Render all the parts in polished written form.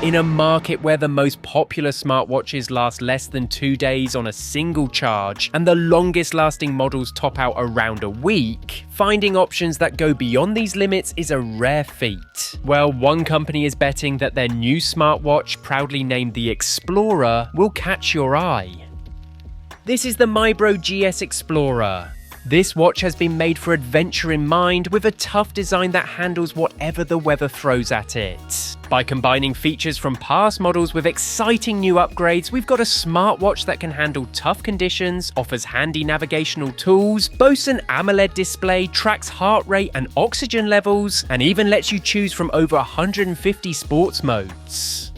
In a market where the most popular smartwatches last less than 2 days on a single charge, and the longest lasting models top out around a week, finding options that go beyond these limits is a rare feat. Well, one company is betting that their new smartwatch, proudly named the Explorer, will catch your eye. This is the Mibro GS Explorer. This watch has been made for adventure in mind, with a tough design that handles whatever the weather throws at it. By combining features from past models with exciting new upgrades, we've got a smartwatch that can handle tough conditions, offers handy navigational tools, boasts an AMOLED display, tracks heart rate and oxygen levels, and even lets you choose from over 150 sports modes.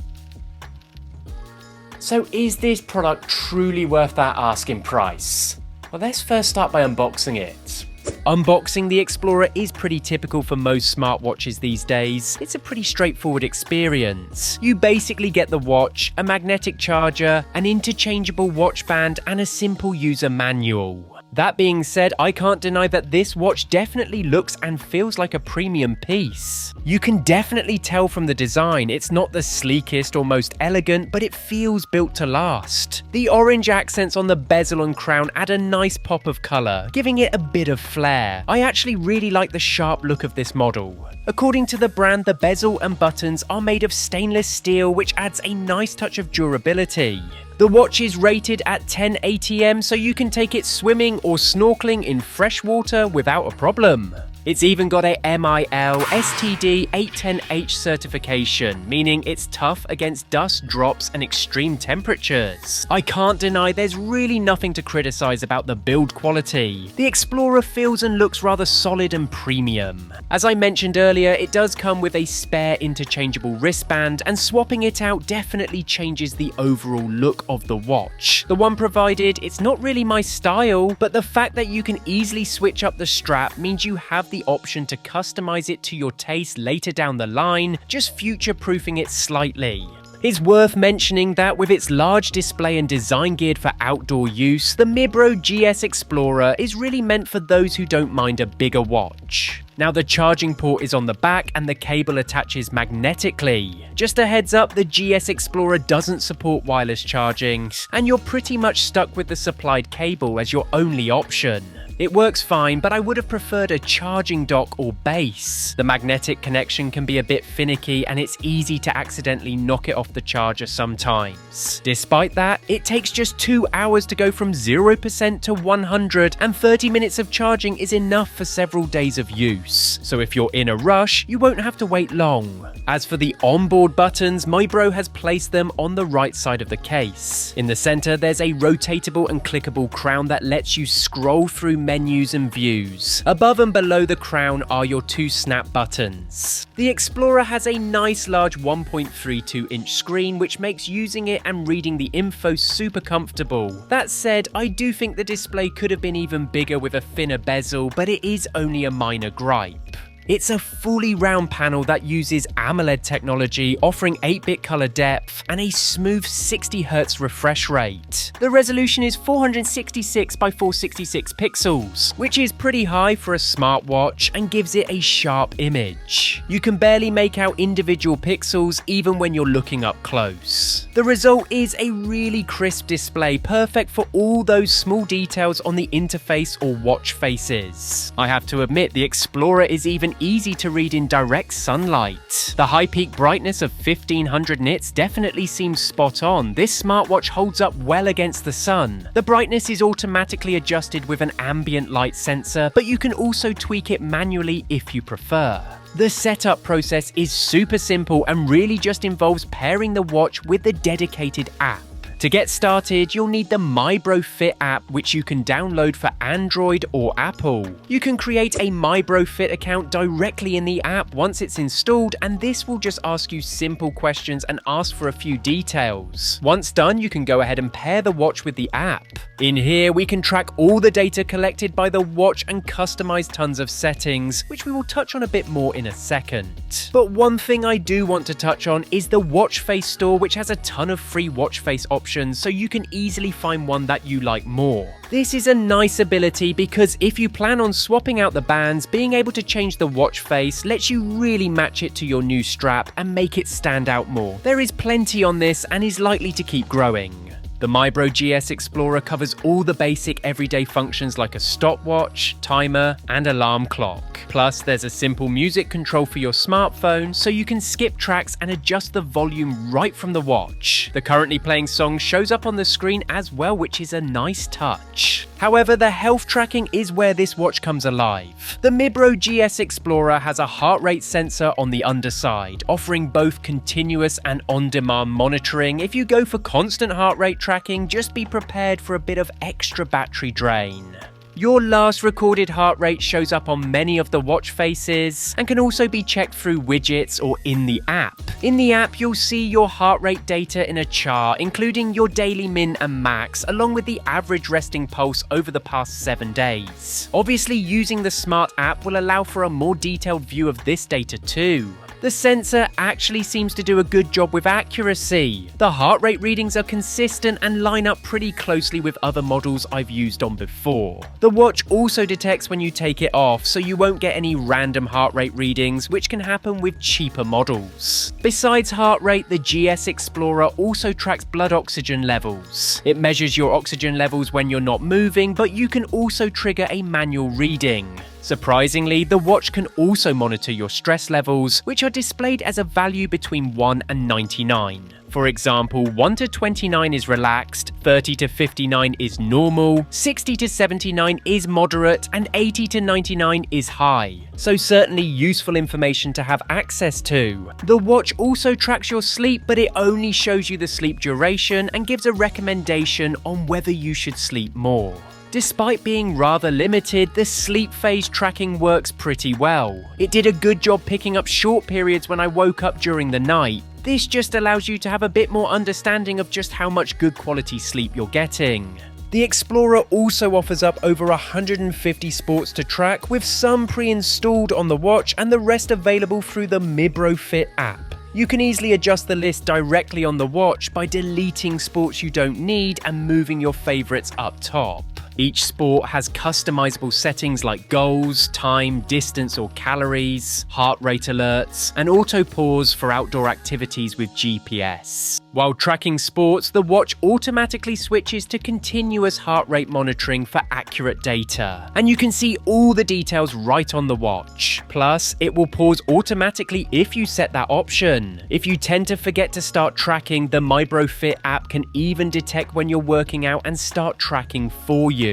So is this product truly worth that asking price? Well, let's first start by unboxing it. Unboxing the Explorer is pretty typical for most smartwatches these days. It's a pretty straightforward experience. You basically get the watch, a magnetic charger, an interchangeable watch band, and a simple user manual. That being said, I can't deny that this watch definitely looks and feels like a premium piece. You can definitely tell from the design, it's not the sleekest or most elegant, but it feels built to last. The orange accents on the bezel and crown add a nice pop of colour, giving it a bit of flair. I actually really like the sharp look of this model. According to the brand, the bezel and buttons are made of stainless steel, which adds a nice touch of durability. The watch is rated at 10 ATM, so you can take it swimming or snorkeling in fresh water without a problem. It's even got a MIL STD 810H certification, meaning it's tough against dust, drops, and extreme temperatures. I can't deny there's really nothing to criticize about the build quality. The Explorer feels and looks rather solid and premium. As I mentioned earlier, it does come with a spare interchangeable wristband, and swapping it out definitely changes the overall look of the watch. The one provided, it's not really my style, but the fact that you can easily switch up the strap means you have the option to customize it to your taste later down the line, just future-proofing it slightly. It's worth mentioning that with its large display and design geared for outdoor use, the Mibro GS Explorer is really meant for those who don't mind a bigger watch. Now, the charging port is on the back and the cable attaches magnetically. Just a heads up, the GS Explorer doesn't support wireless charging, and you're pretty much stuck with the supplied cable as your only option. It works fine, but I would have preferred a charging dock or base. The magnetic connection can be a bit finicky, and it's easy to accidentally knock it off the charger sometimes. Despite that, it takes just 2 hours to go from 0% to 100, and 30 minutes of charging is enough for several days of use. So if you're in a rush, you won't have to wait long. As for the onboard buttons, Mibro has placed them on the right side of the case. In the center, there's a rotatable and clickable crown that lets you scroll through menus and views. Above and below the crown are your 2 snap buttons. The Explorer has a nice large 1.32-inch screen, which makes using it and reading the info super comfortable. That said, I do think the display could have been even bigger with a thinner bezel, but it is only a minor gripe. It's a fully round panel that uses AMOLED technology, offering 8-bit color depth and a smooth 60Hz refresh rate. The resolution is 466 by 466 pixels, which is pretty high for a smartwatch and gives it a sharp image. You can barely make out individual pixels even when you're looking up close. The result is a really crisp display, perfect for all those small details on the interface or watch faces. I have to admit, the Explorer is even easy to read in direct sunlight. The high peak brightness of 1500 nits definitely seems spot on. This smartwatch holds up well against the sun. The brightness is automatically adjusted with an ambient light sensor, but you can also tweak it manually if you prefer. The setup process is super simple and really just involves pairing the watch with the dedicated app. To get started, you'll need the Mibro Fit app, which you can download for Android or Apple. You can create a Mibro Fit account directly in the app once it's installed, and this will just ask you simple questions and ask for a few details. Once done, you can go ahead and pair the watch with the app. In here, we can track all the data collected by the watch and customize tons of settings, which we will touch on a bit more in a second. But one thing I do want to touch on is the watch face store, which has a ton of free watch face options options so you can easily find one that you like more. This is a nice ability because if you plan on swapping out the bands, being able to change the watch face lets you really match it to your new strap and make it stand out more. There is plenty on this and is likely to keep growing. The Mibro GS Explorer covers all the basic everyday functions like a stopwatch, timer, and alarm clock. Plus, there's a simple music control for your smartphone, so you can skip tracks and adjust the volume right from the watch. The currently playing song shows up on the screen as well, which is a nice touch. However, the health tracking is where this watch comes alive. The Mibro GS Explorer has a heart rate sensor on the underside, offering both continuous and on-demand monitoring. If you go for constant heart rate tracking, just be prepared for a bit of extra battery drain. Your last recorded heart rate shows up on many of the watch faces and can also be checked through widgets or in the app. In the app, you'll see your heart rate data in a chart, including your daily min and max, along with the average resting pulse over the past 7 days. Obviously, using the Smart app will allow for a more detailed view of this data too. The sensor actually seems to do a good job with accuracy. The heart rate readings are consistent and line up pretty closely with other models I've used on before. The watch also detects when you take it off, so you won't get any random heart rate readings, which can happen with cheaper models. Besides heart rate, the GS Explorer also tracks blood oxygen levels. It measures your oxygen levels when you're not moving, but you can also trigger a manual reading. Surprisingly, the watch can also monitor your stress levels, which are displayed as a value between 1 and 99. For example, 1 to 29 is relaxed, 30 to 59 is normal, 60 to 79 is moderate, and 80 to 99 is high. So certainly useful information to have access to. The watch also tracks your sleep, but it only shows you the sleep duration and gives a recommendation on whether you should sleep more. Despite being rather limited, the sleep phase tracking works pretty well. It did a good job picking up short periods when I woke up during the night. This just allows you to have a bit more understanding of just how much good quality sleep you're getting. The Explorer also offers up over 150 sports to track, with some pre-installed on the watch and the rest available through the Mibro Fit app. You can easily adjust the list directly on the watch by deleting sports you don't need and moving your favorites up top. Each sport has customizable settings like goals, time, distance or calories, heart rate alerts, and auto pause for outdoor activities with GPS. While tracking sports, the watch automatically switches to continuous heart rate monitoring for accurate data. And you can see all the details right on the watch. Plus, it will pause automatically if you set that option. If you tend to forget to start tracking, the Mibro Fit app can even detect when you're working out and start tracking for you.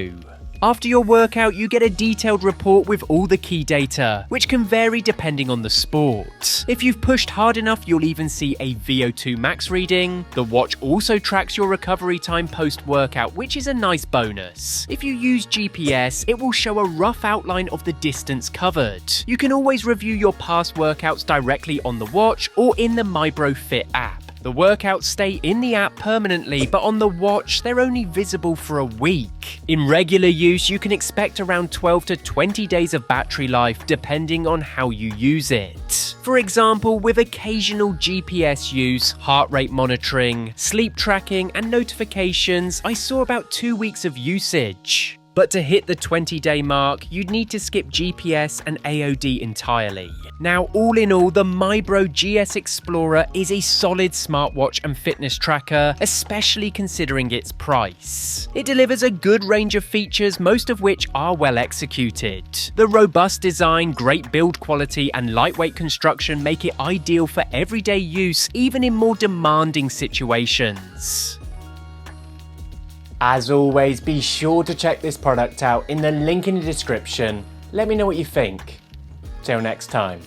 After your workout, you get a detailed report with all the key data, which can vary depending on the sport. If you've pushed hard enough, you'll even see a VO2 max reading. The watch also tracks your recovery time post-workout, which is a nice bonus. If you use GPS, it will show a rough outline of the distance covered. You can always review your past workouts directly on the watch or in the Mibro Fit app. The workouts stay in the app permanently, but on the watch, they're only visible for a week. In regular use, you can expect around 12 to 20 days of battery life, depending on how you use it. For example, with occasional GPS use, heart rate monitoring, sleep tracking, and notifications, I saw about 2 weeks of usage. But to hit the 20-day mark, you'd need to skip GPS and AOD entirely. Now, all in all, the Mibro GS Explorer is a solid smartwatch and fitness tracker, especially considering its price. It delivers a good range of features, most of which are well executed. The robust design, great build quality, and lightweight construction make it ideal for everyday use, even in more demanding situations. As always, be sure to check this product out in the link in the description. Let me know what you think. Till next time.